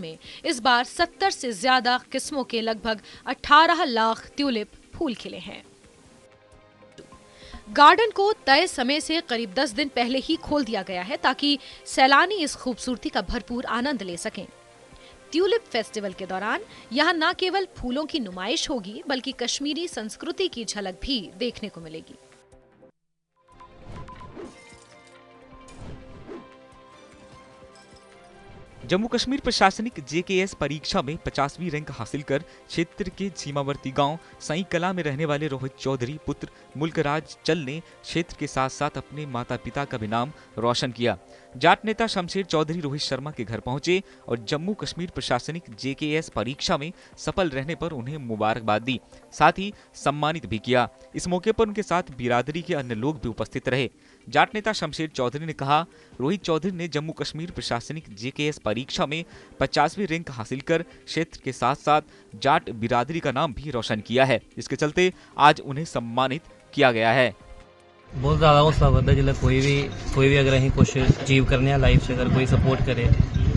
में इस बार 70 से ज्यादा किस्मों के लगभग 18 लाख ट्यूलिप फूल खिले हैं। गार्डन को तय समय से करीब 10 दिन पहले ही खोल दिया गया है ताकि सैलानी इस खूबसूरती का भरपूर आनंद ले सकें। ट्यूलिप फेस्टिवल के दौरान यहां न केवल फूलों की नुमाइश होगी बल्कि कश्मीरी संस्कृति की झलक भी देखने को मिलेगी। जम्मू कश्मीर प्रशासनिक JKS परीक्षा में 50वीं रैंक हासिल कर क्षेत्र के सीमावर्ती गांव सई कला में रहने वाले रोहित चौधरी पुत्र मुल्कराज चल ने क्षेत्र के साथ साथ अपने माता पिता का भी नाम रोशन किया। जाट नेता शमशेर चौधरी रोहित शर्मा के घर पहुंचे और जम्मू कश्मीर प्रशासनिक JKS परीक्षा में सफल रहने पर उन्हें मुबारकबाद दी, साथ ही सम्मानित भी किया। इस मौके पर उनके साथ बिरादरी के अन्य लोग भी उपस्थित रहे। जाट नेता शमशेर चौधरी ने कहा, रोहित चौधरी ने जम्मू कश्मीर प्रशासनिक JKS परीक्षा में 50वीं रैंक हासिल कर क्षेत्र के साथ साथ जाट बिरादरी का नाम भी रोशन किया है। इसके चलते आज उन्हें सम्मानित किया गया है। बहुत ज़्यादा हौसला बढ़ता है जिससे कोई भी अगर अं कुछ अचीव करने लाइफ से अगर कोई सपोर्ट करे,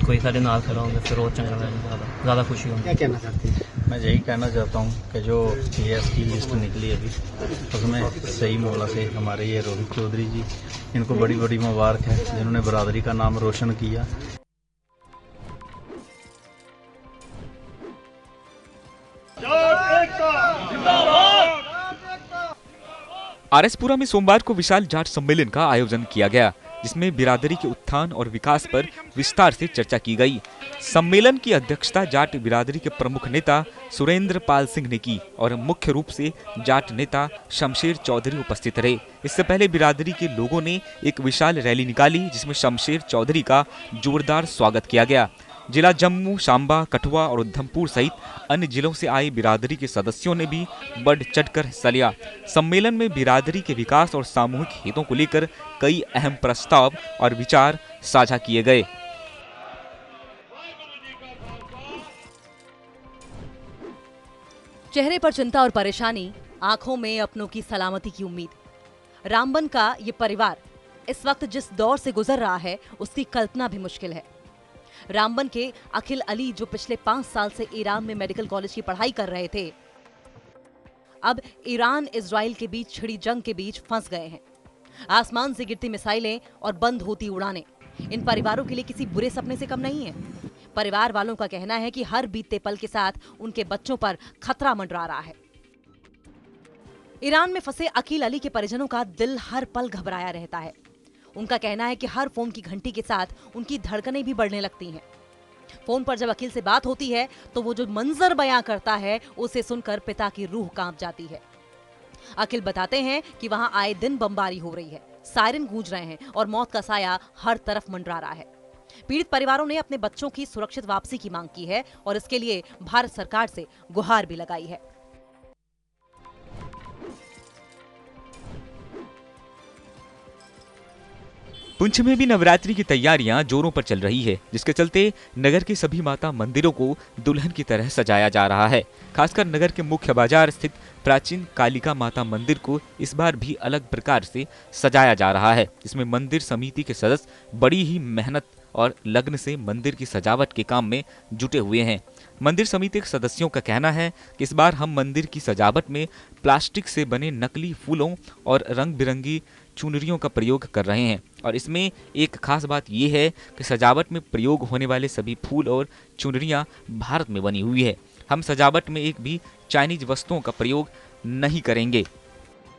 कोई साढ़े नाल खड़ा होगा फिर और चंगा लगेगा, ज़्यादा खुशी होगी। क्या कहना चाहते हैं? मैं यही कहना चाहता हूँ कि जो JKS की लिस्ट निकली अभी उसमें सही मौला से हमारे ये रोहित चौधरी जी, इनको बड़ी बड़ी मुबारक है जिन्होंने बरादरी का नाम रोशन किया। RS-पुरा में सोमवार को विशाल जाट सम्मेलन का आयोजन किया गया, जिसमें बिरादरी के उत्थान और विकास पर विस्तार से चर्चा की गई। सम्मेलन की अध्यक्षता जाट बिरादरी के प्रमुख नेता सुरेंद्र पाल सिंह ने की और मुख्य रूप से जाट नेता शमशेर चौधरी उपस्थित रहे। इससे पहले बिरादरी के लोगों ने एक विशाल रैली निकाली जिसमें शमशेर चौधरी का जोरदार स्वागत किया गया। जिला जम्मू, सांबा, कठुआ और उधमपुर सहित अन्य जिलों से आए बिरादरी के सदस्यों ने भी बढ़ चढ़कर हिस्सा लिया। सम्मेलन में बिरादरी के विकास और सामूहिक हितों को लेकर कई अहम प्रस्ताव और विचार साझा किए गए। चेहरे पर चिंता और परेशानी, आंखों में अपनों की सलामती की उम्मीद। रामबन का ये परिवार इस वक्त जिस दौर से गुजर रहा है उसकी कल्पना भी मुश्किल है। रामबन के अखिल अली जो पिछले 5 साल से ईरान में मेडिकल कॉलेज की पढ़ाई कर रहे थे, अब ईरान इजराइल के बीच छिड़ी जंग के बीच फंस गए हैं। आसमान से गिरती मिसाइलें और बंद होती उड़ानें इन परिवारों के लिए किसी बुरे सपने से कम नहीं है। परिवार वालों का कहना है कि हर बीतते पल के साथ उनके बच्चों पर खतरा मंडरा रहा है। ईरान में फंसे अखिल अली के परिजनों का दिल हर पल घबराया रहता है। उनका कहना है कि हर फोन की घंटी के साथ उनकी धड़कनें भी बढ़ने लगती हैं। फोन पर जब अखिल से बात होती है तो वो जो मंजर बयां करता है उसे सुनकर पिता की रूह कांप जाती है। अखिल बताते हैं कि वहां आए दिन बमबारी हो रही है, सायरन गूंज रहे हैं और मौत का साया हर तरफ मंडरा रहा है। पीड़ित परिवारों ने अपने बच्चों की सुरक्षित वापसी की मांग की है और इसके लिए भारत सरकार से गुहार भी लगाई है। पुंछ में भी नवरात्रि की तैयारियां जोरों पर चल रही है, जिसके चलते नगर के सभी माता मंदिरों को दुल्हन की तरह सजाया जा रहा है। खासकर नगर के मुख्य बाजार स्थित प्राचीन कालिका माता मंदिर को इस बार भी अलग प्रकार से सजाया जा रहा है। इसमें मंदिर समिति के सदस्य बड़ी ही मेहनत और लगन से मंदिर की सजावट के काम में जुटे हुए हैं। मंदिर समिति के सदस्यों का कहना है कि इस बार हम मंदिर की सजावट में प्लास्टिक से बने नकली फूलों और रंग बिरंगी चुनरियों का प्रयोग कर रहे हैं और इसमें एक खास बात यह है कि सजावट में प्रयोग होने वाले सभी फूल और चुनरियां भारत में बनी हुई है। हम सजावट में एक भी चाइनीज वस्तुओं का प्रयोग नहीं करेंगे।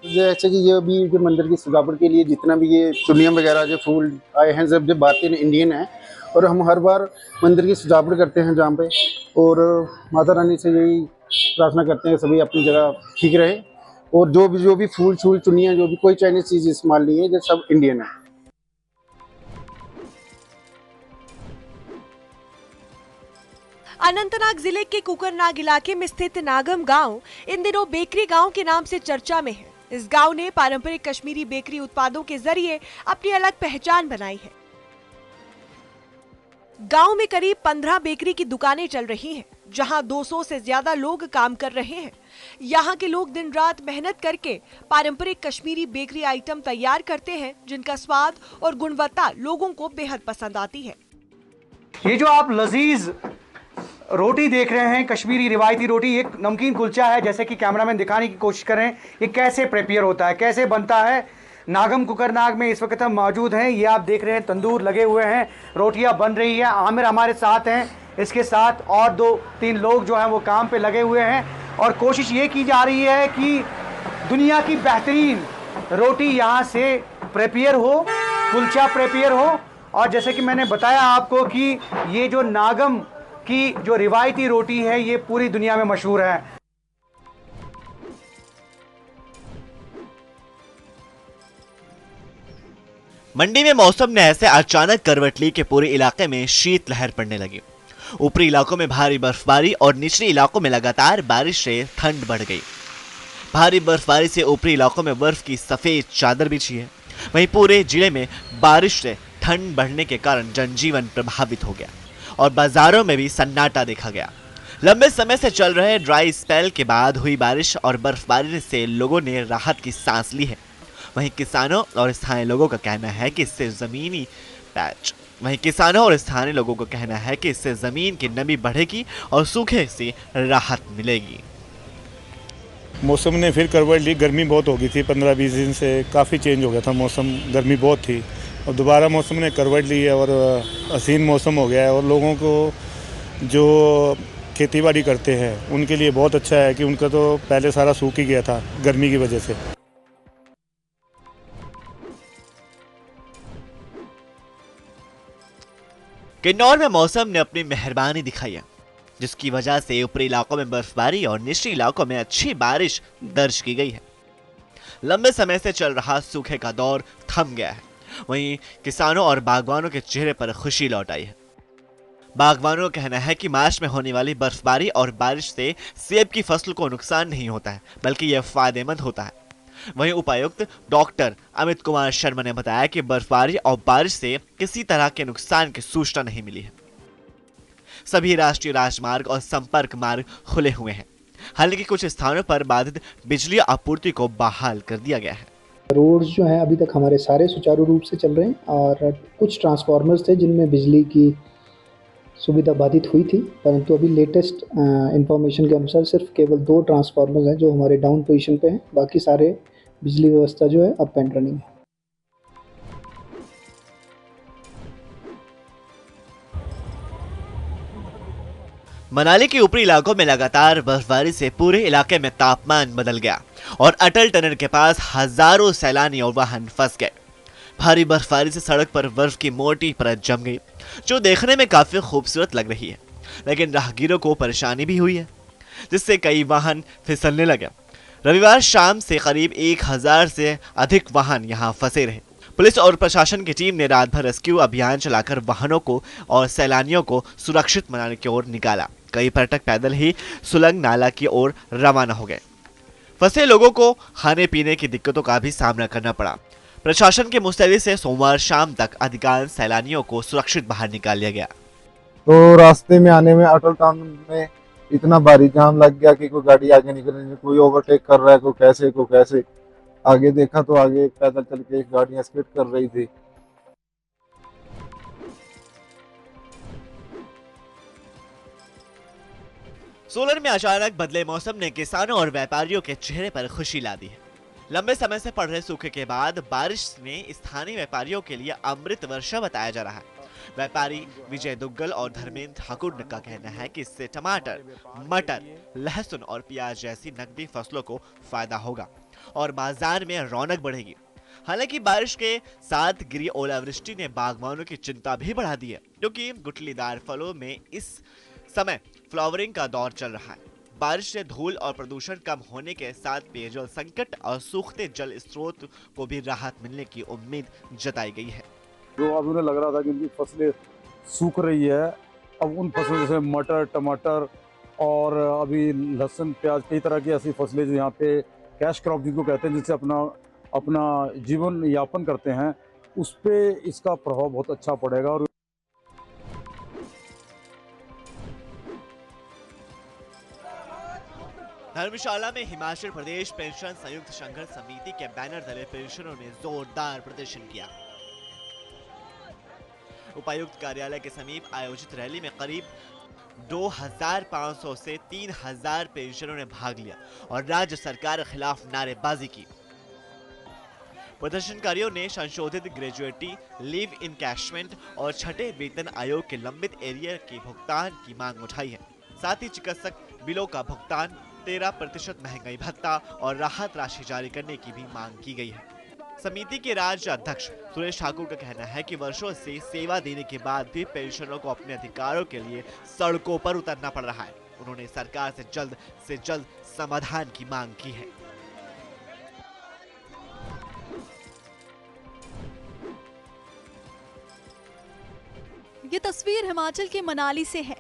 जैसे कि ये भी जो मंदिर की सजावट के लिए जितना भी ये चुनिया वगैरह जो फूल आए हैं सब जो भारतीय इंडियन है और हम हर बार मंदिर की सजावट करते हैं जहाँ पे, और माता रानी से यही प्रार्थना करते हैं सभी अपनी जगह ठीक रहे और जो भी फूल छूल चुनिया जो भी कोई चाइनीज चीज इस्तेमाल नहीं है, जो सब इंडियन है। अनंतनाग जिले के कुकरनाग इलाके में स्थित नागम गांव इन दिनों बेकरी गांव के नाम से चर्चा में है। इस गांव ने पारंपरिक कश्मीरी बेकरी उत्पादों के जरिए अपनी अलग पहचान बनाई है। गांव में करीब 15 बेकरी की दुकानें चल रही हैं, जहां 200 से ज्यादा लोग काम कर रहे हैं। यहां के लोग दिन रात मेहनत करके पारंपरिक कश्मीरी बेकरी आइटम तैयार करते हैं, जिनका स्वाद और गुणवत्ता लोगों को बेहद पसंद आती है। ये जो आप लजीज रोटी देख रहे हैं, कश्मीरी रिवायती रोटी, एक नमकीन कुलचा है। जैसे कि कैमरामैन दिखाने की कोशिश कर रहे हैं ये कैसे प्रिपेयर होता है, कैसे बनता है। नागम कुकरनाग में इस वक्त हम मौजूद हैं। ये आप देख रहे हैं तंदूर लगे हुए हैं, रोटियां बन रही है। आमिर हमारे साथ हैं, इसके साथ और 2-3 लोग जो हैं वो काम पे लगे हुए हैं और कोशिश ये की जा रही है कि दुनिया की बेहतरीन रोटी यहाँ से प्रिपेयर हो, कुलचा प्रिपेयर हो। और जैसे कि मैंने बताया आपको कि ये जो नागम की जो रिवायती रोटी है ये पूरी दुनिया में मशहूर है। मंडी में मौसम ने ऐसे अचानक करवट ली कि पूरे इलाके में शीत लहर पड़ने लगी। ऊपरी इलाकों में भारी बर्फबारी और निचले इलाकों में लगातार बारिश से ठंड बढ़ गई। भारी बर्फबारी से ऊपरी इलाकों में बर्फ की सफेद चादर बिछी है। वहीं पूरे जिले में बारिश से ठंड बढ़ने के कारण जनजीवन प्रभावित हो गया और बाजारों में भी सन्नाटा देखा गया। लंबे समय से चल रहे ड्राई स्पेल के बाद हुई बारिश और बर्फबारी से लोगों ने राहत की सांस ली है। वहीं किसानों और स्थानीय लोगों का कहना है कि इससे जमीन की नमी बढ़ेगी और सूखे से राहत मिलेगी। मौसम ने फिर करवट ली। गर्मी बहुत हो गई थी, 15-20 दिन से काफ़ी चेंज हो गया था मौसम, गर्मी बहुत थी और दोबारा मौसम ने करवट ली है और हसीन मौसम हो गया है। और लोगों को जो खेतीबाड़ी करते हैं उनके लिए बहुत अच्छा है कि उनका तो पहले सारा सूख ही गया था गर्मी की वजह से। किन्नौर में मौसम ने अपनी मेहरबानी दिखाई है, जिसकी वजह से ऊपरी इलाकों में बर्फबारी और निचले इलाकों में अच्छी बारिश दर्ज की गई है। लंबे समय से चल रहा सूखे का दौर थम गया है। वहीं किसानों और बागवानों के चेहरे पर खुशी लौट आई है। बागवानों का कहना है कि मार्च में होने वाली बर्फबारी और बारिश से सेब की फसल को नुकसान नहीं होता है, बल्कि यह फायदेमंद होता है। वहीं उपायुक्त डॉक्टर अमित कुमार शर्मा ने बताया कि बर्फबारी और बारिश से किसी तरह के नुकसान की सूचना नहीं मिली है। सभी राष्ट्रीय राजमार्ग और संपर्क मार्ग खुले हुए हैं। हालांकि कुछ स्थानों पर बाधित बिजली आपूर्ति को बहाल कर दिया गया है। रोड्स जो हैं अभी तक हमारे सारे सुचारू रूप से चल रहे हैं और कुछ ट्रांसफार्मर्स थे जिनमें बिजली की सुविधा बाधित हुई थी, परंतु अभी लेटेस्ट इंफॉर्मेशन के अनुसार सिर्फ केवल 2 ट्रांसफार्मर्स हैं जो हमारे डाउन पोजीशन पे हैं। बाकी सारे बिजली व्यवस्था जो है अप एंड रनिंग है। मनाली के ऊपरी इलाकों में लगातार बर्फबारी से पूरे इलाके में तापमान बदल गया और अटल टनल के पास हजारों सैलानी और वाहन फंस गए। भारी बर्फबारी से सड़क पर बर्फ की मोटी परत जम गई, जो देखने में काफी खूबसूरत लग रही है, लेकिन राहगीरों को परेशानी भी हुई है, जिससे कई वाहन फिसलने लगे। रविवार शाम से करीब 1000 से अधिक वाहन यहां फंसे रहे। पुलिस और प्रशासन की टीम ने रात भर रेस्क्यू अभियान चलाकर वाहनों को और सैलानियों को सुरक्षित मनाने की ओर निकाला। कई पर्यटक पैदल ही सुलंग नाला की ओर रवाना हो गए। फंसे लोगों को खाने पीने की दिक्कतों का भी सामना करना पड़ा। प्रशासन के मुस्तैदी से सोमवार शाम तक अधिकांश सैलानियों को सुरक्षित बाहर निकाल लिया गया। तो रास्ते में आने में अटल टनल में इतना भारी जाम लग गया कि कोई गाड़ी आगे निकल रही है, कोई ओवरटेक कर रहा है, कोई कैसे आगे देखा तो आगे पैदल चल के गाड़ियां स्किड कर रही थी। सोलन में अचानक बदले मौसम ने किसानों और व्यापारियों के चेहरे पर खुशी ला दी है। लंबे समय से पड़ रहे सूखे के बाद बारिश ने स्थानीय व्यापारियों के लिए अमृत वर्षा बताया जा रहा है। व्यापारी विजय दुग्गल और धर्मेंद्र ठाकुर का कहना है कि इससे टमाटर, मटर, लहसुन और प्याज जैसी नकदी फसलों को फायदा होगा और बाजार में रौनक बढ़ेगी। हालांकि बारिश के साथ गिरी ओलावृष्टि ने बागवानों की चिंता भी बढ़ा दी है, क्योंकि गुठलीदार फलों में इस समय फ्लावरिंग का दौर चल रहा है। बारिश से धूल और प्रदूषण कम होने के साथ पेयजल संकट और सूखते जल स्रोत को भी राहत मिलने की उम्मीद जताई गई है। जो अब उन्हें लग रहा था कि उनकी फसलें सूख रही है, अब उन फसलों जैसे मटर, टमाटर और अभी लहसुन, प्याज, कई तरह की ऐसी फसलें जो यहाँ पे कैश क्रॉप जिनको कहते हैं, जिससे अपना जीवन यापन करते हैं, उस पे इसका प्रभाव बहुत अच्छा पड़ेगा। और धर्मशाला में हिमाचल प्रदेश पेंशन संयुक्त संघर्ष समिति के बैनर तले पेंशनरों ने जोरदार प्रदर्शन किया। उपायुक्त कार्यालय के समीप आयोजित रैली में करीब 2500 से 3000 पेंशनरों ने भाग लिया और राज्य सरकार के खिलाफ नारेबाजी की। प्रदर्शनकारियों ने संशोधित ग्रेजुएटी, लीव इनकैशमेंट और छठे वेतन आयोग के लंबित एरियर के भुगतान की मांग उठाई है। साथ ही चिकित्सक बिलों का भुगतान, 13% महंगाई भत्ता और राहत राशि जारी करने की भी मांग की गई है। समिति के राज्य अध्यक्ष सुरेश ठाकुर का कहना है कि वर्षों से सेवा देने के बाद भी पेंशनरों को अपने अधिकारों के लिए सड़कों पर उतरना पड़ रहा है। उन्होंने सरकार से जल्द समाधान की मांग की है। ये तस्वीर हिमाचल के मनाली से है।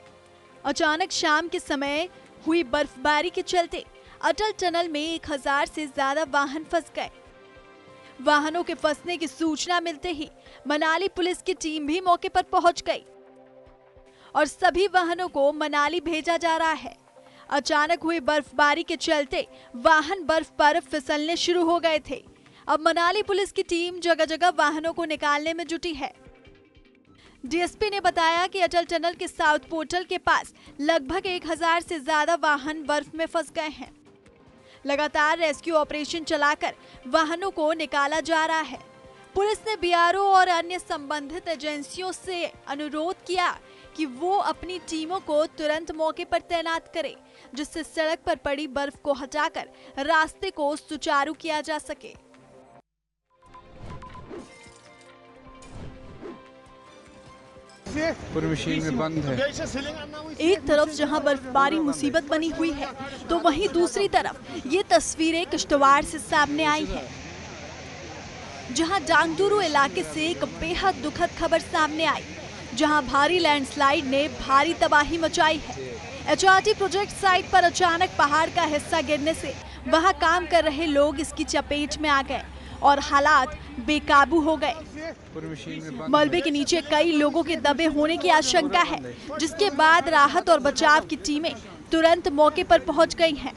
अचानक शाम के समय हुई बर्फबारी के चलते अटल टनल में 1000 से ज्यादा वाहन फंस गए। वाहनों के फंसने की सूचना मिलते ही मनाली पुलिस की टीम भी मौके पर पहुंच गई और सभी वाहनों को मनाली भेजा जा रहा है। अचानक हुई बर्फबारी के चलते वाहन बर्फ पर फिसलने शुरू हो गए थे। अब मनाली पुलिस की टीम जगह जगह वाहनों को निकालने में जुटी है। डीएसपी ने बताया कि अटल टनल के साउथ पोर्टल के पास लगभग 1000 से ज्यादा वाहन बर्फ में फंस गए हैं। लगातार रेस्क्यू ऑपरेशन चलाकर वाहनों को निकाला जा रहा है। पुलिस ने बीआरओ और अन्य संबंधित एजेंसियों से अनुरोध किया कि वो अपनी टीमों को तुरंत मौके पर तैनात करें, जिससे सड़क पर पड़ी बर्फ को हटाकर रास्ते को सुचारू किया जा सके। पूरी मशीन में बंद है। एक तरफ जहां बर्फबारी मुसीबत बनी हुई है, तो वहीं दूसरी तरफ ये तस्वीरें किश्तवाड़ से सामने आई हैं, जहां डांगडुरू इलाके से एक बेहद दुखद खबर सामने आई, जहां भारी लैंडस्लाइड ने भारी तबाही मचाई है। एचआरटी प्रोजेक्ट साइट पर अचानक पहाड़ का हिस्सा गिरने से वहां काम कर रहे लोग इसकी चपेट में आ गए और हालात बेकाबू हो गए। मलबे के नीचे कई लोगों के दबे होने की आशंका है, जिसके बाद राहत और बचाव की टीमें तुरंत मौके पर पहुंच गई हैं।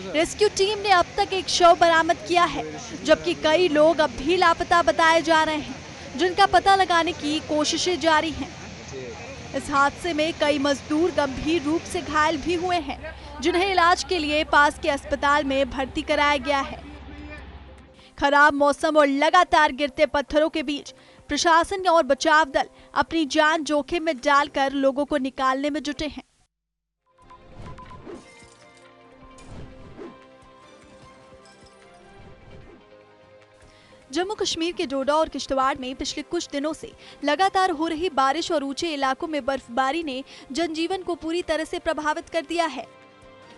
रेस्क्यू टीम ने अब तक एक शव बरामद किया है, जबकि कई लोग अब भी लापता बताए जा रहे हैं, जिनका पता लगाने की कोशिशें जारी हैं। इस हादसे में कई मजदूर गंभीर रूप से घायल भी हुए हैं, जिन्हें इलाज के लिए पास के अस्पताल में भर्ती कराया गया है। खराब मौसम और लगातार गिरते पत्थरों के बीच प्रशासन और बचाव दल अपनी जान जोखिम में डालकर लोगों को निकालने में जुटे हैं। जम्मू कश्मीर के डोडा और किश्तवाड़ में पिछले कुछ दिनों से लगातार हो रही बारिश और ऊंचे इलाकों में बर्फबारी ने जनजीवन को पूरी तरह से प्रभावित कर दिया है।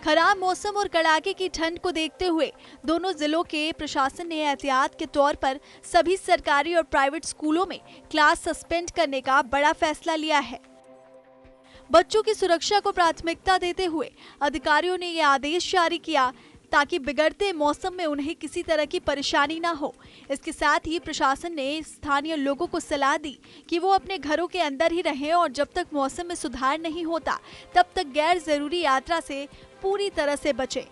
खराब मौसम और कड़ाके की ठंड को देखते हुए दोनों जिलों के प्रशासन ने एहतियात के तौर पर सभी सरकारी और प्राइवेट स्कूलों में क्लास सस्पेंड करने का बड़ा फैसला लिया है। बच्चों की सुरक्षा को प्राथमिकता देते हुए अधिकारियों ने यह आदेश जारी किया ताकि बिगड़ते मौसम में उन्हें किसी तरह की परेशानी ना हो। इसके साथ ही प्रशासन ने स्थानीय लोगों को सलाह दी कि वो अपने घरों के अंदर ही रहें और जब तक मौसम में सुधार नहीं होता तब तक गैर जरूरी यात्रा से पूरी तरह से बचें।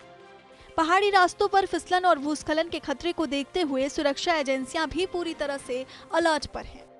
पहाड़ी रास्तों पर फिसलन और भूस्खलन के खतरे को देखते हुए सुरक्षा एजेंसियां भी पूरी तरह से अलर्ट पर हैं।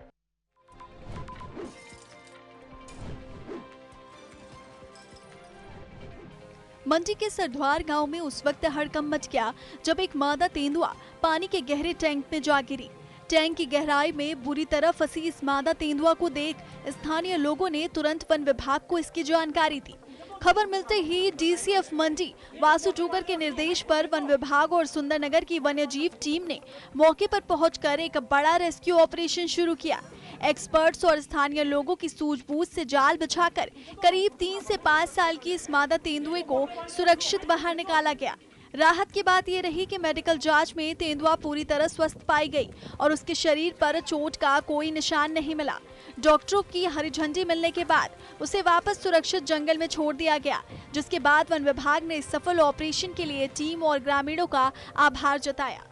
मंडी के सरद्वार गांव में उस वक्त हड़कंप मच गया जब एक मादा तेंदुआ पानी के गहरे टैंक में जा गिरी। टैंक की गहराई में बुरी तरह फंसी इस मादा तेंदुआ को देख स्थानीय लोगों ने तुरंत वन विभाग को इसकी जानकारी दी। खबर मिलते ही डीसीएफ मंडी वासु टूकर के निर्देश पर वन विभाग और सुंदरनगर की वन्यजीव टीम ने मौके पर पहुंचकर एक बड़ा रेस्क्यू ऑपरेशन शुरू किया। एक्सपर्ट्स और स्थानीय लोगों की सूझबूझ से जाल बिछाकर करीब 3 से 5 साल की इस मादा तेंदुए को सुरक्षित बाहर निकाला गया। राहत की बात ये रही कि मेडिकल जांच में तेंदुआ पूरी तरह स्वस्थ पाई गई और उसके शरीर पर चोट का कोई निशान नहीं मिला। डॉक्टरों की हरी झंडी मिलने के बाद उसे वापस सुरक्षित जंगल में छोड़ दिया गया, जिसके बाद वन विभाग ने इस सफल ऑपरेशन के लिए टीम और ग्रामीणों का आभार जताया।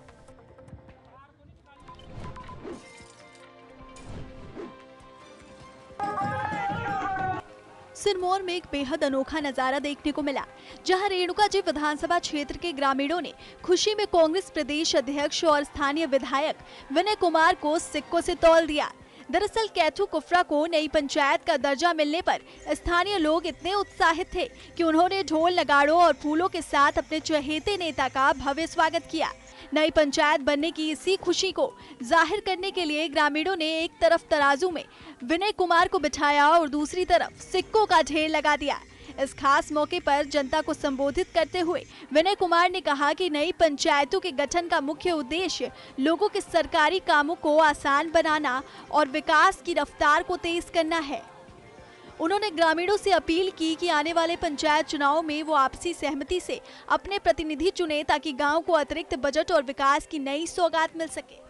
सिरमौर में एक बेहद अनोखा नजारा देखने को मिला, जहां रेणुका जी विधानसभा क्षेत्र के ग्रामीणों ने खुशी में कांग्रेस प्रदेश अध्यक्ष और स्थानीय विधायक विनय कुमार को सिक्कों से तौल दिया। दरअसल कैथू कुफरा को नई पंचायत का दर्जा मिलने पर स्थानीय लोग इतने उत्साहित थे कि उन्होंने ढोल नगाड़ों और फूलों के साथ अपने चहेते नेता का भव्य स्वागत किया। नई पंचायत बनने की इसी खुशी को जाहिर करने के लिए ग्रामीणों ने एक तरफ तराजू में विनय कुमार को बिठाया और दूसरी तरफ सिक्कों का ढेर लगा दिया। इस खास मौके पर जनता को संबोधित करते हुए विनय कुमार ने कहा कि नई पंचायतों के गठन का मुख्य उद्देश्य लोगों के सरकारी कामों को आसान बनाना और विकास की रफ्तार को तेज करना है। उन्होंने ग्रामीणों से अपील की कि आने वाले पंचायत चुनाव में वो आपसी सहमति से अपने प्रतिनिधि चुने ताकि गांव को अतिरिक्त बजट और विकास की नई सौगात मिल सके।